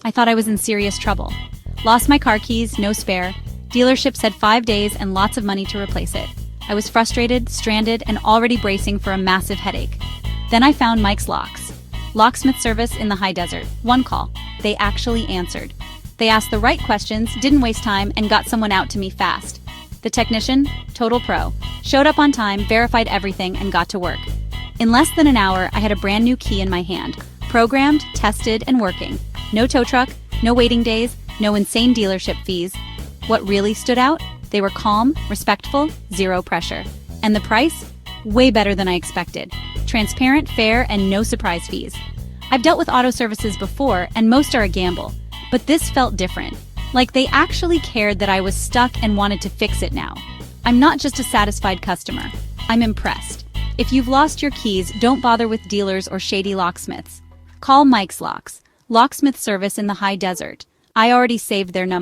I thought I was in serious trouble. Lost my car keys, no spare. Dealership said 5 days and lots of money to replace it. I was frustrated, stranded, and already bracing for a massive headache. Then I found Mike's Locks. Locksmith service in the high desert. One call. They actually answered. They asked the right questions, didn't waste time, and got someone out to me fast. The technician, total pro, showed up on time, verified everything, and got to work. In less than an hour, I had a brand new key in my hand, programmed, tested, and working. No tow truck, no waiting days, no insane dealership fees. What really stood out? They were calm, respectful, zero pressure. And the price? Way better than I expected. Transparent, fair, and no surprise fees. I've dealt with auto services before, and most are a gamble. But this felt different. Like they actually cared that I was stuck and wanted to fix it now. I'm not just a satisfied customer. I'm impressed. If you've lost your keys, don't bother with dealers or shady locksmiths. Call Mike's Locks. Locksmith service in the high desert. I already saved their number.